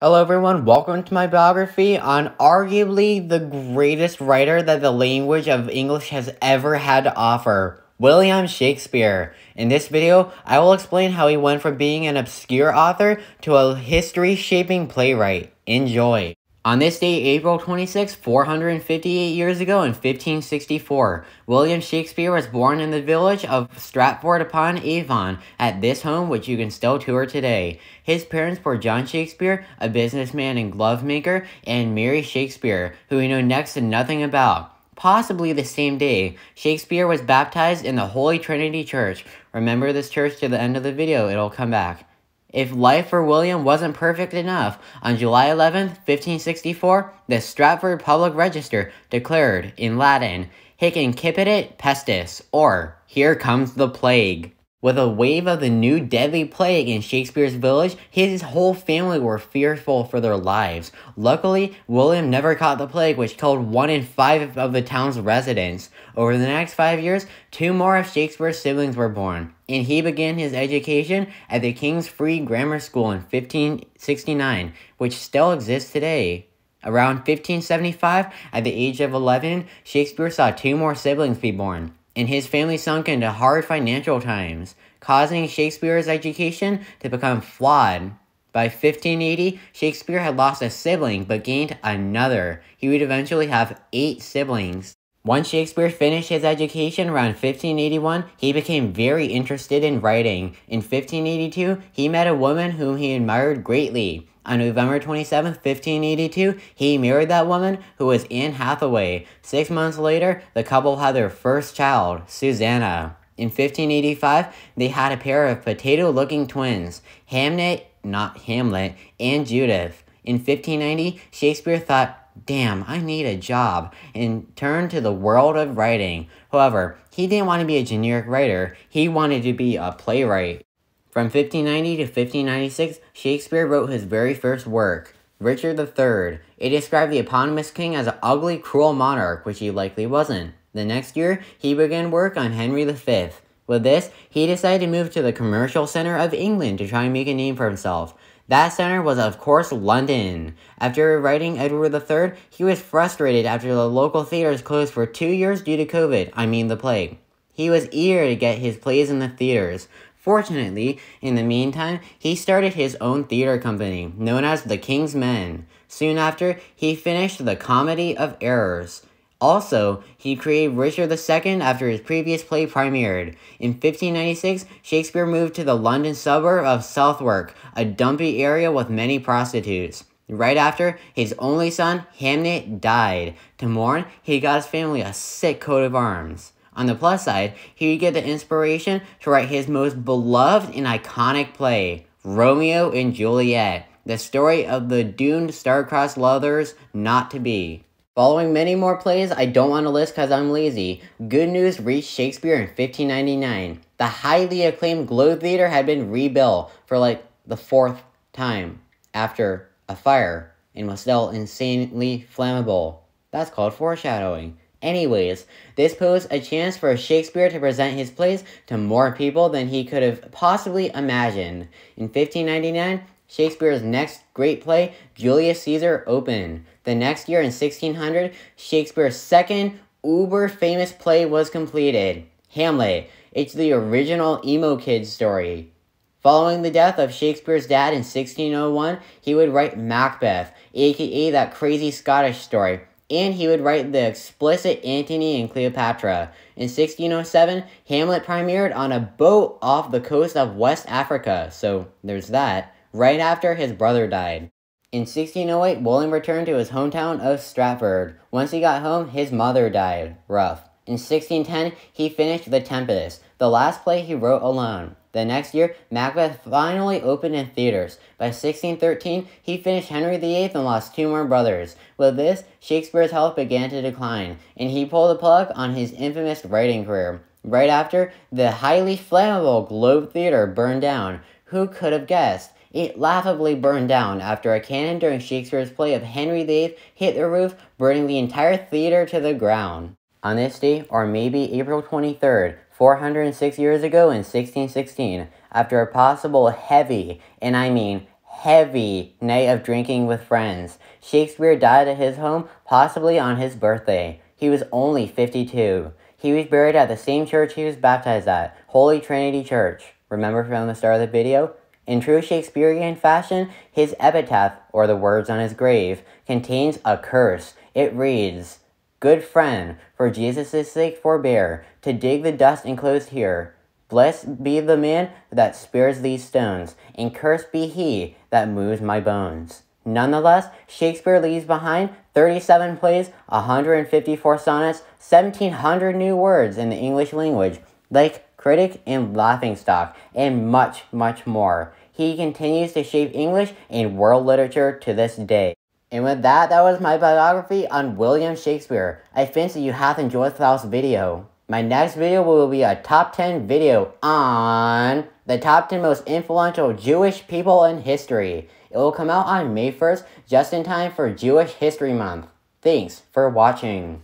Hello everyone, welcome to my biography on arguably the greatest writer that the language of English has ever had to offer, William Shakespeare. In this video, I will explain how he went from being an obscure author to a history-shaping playwright. Enjoy! On this day, April 26, 458 years ago in 1564, William Shakespeare was born in the village of Stratford-upon-Avon at this home, which you can still tour today. His parents were John Shakespeare, a businessman and glove maker, and Mary Shakespeare, who we know next to nothing about. Possibly the same day, Shakespeare was baptized in the Holy Trinity Church. Remember this church to the end of the video, it'll come back. If life for William wasn't perfect enough, on July 11, 1564, the Stratford Public Register declared, in Latin, Hic incipit pestis, or, Here comes the plague. With a wave of the new deadly plague in Shakespeare's village, his whole family were fearful for their lives. Luckily, William never caught the plague, which killed 1 in 5 of the town's residents. Over the next 5 years, 2 more of Shakespeare's siblings were born, and he began his education at the King's Free Grammar School in 1569, which still exists today. Around 1575, at the age of 11, Shakespeare saw 2 more siblings be born, and his family sunk into hard financial times, causing Shakespeare's education to become flawed. By 1580, Shakespeare had lost a sibling but gained another. He would eventually have 8 siblings. Once Shakespeare finished his education around 1581, he became very interested in writing. In 1582, he met a woman whom he admired greatly. On November 27, 1582, he married that woman, who was Anne Hathaway. 6 months later, the couple had their first child, Susanna. In 1585, they had a pair of potato-looking twins, not Hamlet, and Judith. In 1590, Shakespeare thought, damn, I need a job, and turned to the world of writing. However, he didn't want to be a generic writer, he wanted to be a playwright. From 1590 to 1596, Shakespeare wrote his very first work, Richard III. It described the eponymous king as an ugly, cruel monarch, which he likely wasn't. The next year, he began work on Henry V. With this, he decided to move to the commercial center of England to try and make a name for himself. That center was, of course, London. After writing Edward III, he was frustrated after the local theaters closed for 2 years due to COVID, the plague. He was eager to get his plays in the theaters. Fortunately, in the meantime, he started his own theater company, known as the King's Men. Soon after, he finished The Comedy of Errors. Also, he created Richard II after his previous play premiered. In 1596, Shakespeare moved to the London suburb of Southwark, a dumpy area with many prostitutes. Right after, his only son, Hamlet, died. To mourn, he got his family a sick coat of arms. On the plus side, he would get the inspiration to write his most beloved and iconic play, Romeo and Juliet, the story of the doomed star-crossed lovers not to be. Following many more plays I don't want to list because I'm lazy, good news reached Shakespeare in 1599. The highly acclaimed Globe Theatre had been rebuilt for the 4th time after a fire and was still insanely flammable. That's called foreshadowing. Anyways, this posed a chance for Shakespeare to present his plays to more people than he could have possibly imagined. In 1599, Shakespeare's next great play, Julius Caesar, opened. The next year, in 1600, Shakespeare's second uber-famous play was completed, Hamlet. It's the original emo kid story. Following the death of Shakespeare's dad in 1601, he would write Macbeth, aka that crazy Scottish story. And he would write the explicit Antony and Cleopatra. In 1607, Hamlet premiered on a boat off the coast of West Africa, so there's that, right after his brother died. In 1608, William returned to his hometown of Stratford. Once he got home, his mother died. Rough. In 1610, he finished The Tempest, the last play he wrote alone. The next year, Macbeth finally opened in theaters. By 1613, he finished Henry VIII and lost 2 more brothers. With this, Shakespeare's health began to decline, and he pulled the plug on his infamous writing career. Right after, the highly flammable Globe Theatre burned down. Who could have guessed? It laughably burned down after a cannon during Shakespeare's play of Henry VIII hit the roof, burning the entire theater to the ground. On this day, or maybe April 23rd, 406 years ago in 1616, after a possible heavy, and I mean heavy night of drinking with friends. Shakespeare died at his home, possibly on his birthday. He was only 52. He was buried at the same church he was baptized at, Holy Trinity Church. Remember from the start of the video? In true Shakespearean fashion, his epitaph, or the words on his grave, contains a curse. It reads, "Good friend, for Jesus' sake forbear to dig the dust enclosed here. Blessed be the man that spares these stones, and cursed be he that moves my bones." Nonetheless, Shakespeare leaves behind 37 plays, 154 sonnets, 1,700 new words in the English language, like critic and laughingstock, and much, much more. He continues to shape English and world literature to this day. And with that was my biography on William Shakespeare. I think that you have enjoyed this video. My next video will be a top 10 video on the top 10 most influential Jewish people in history. It will come out on May 1st, just in time for Jewish History Month. Thanks for watching.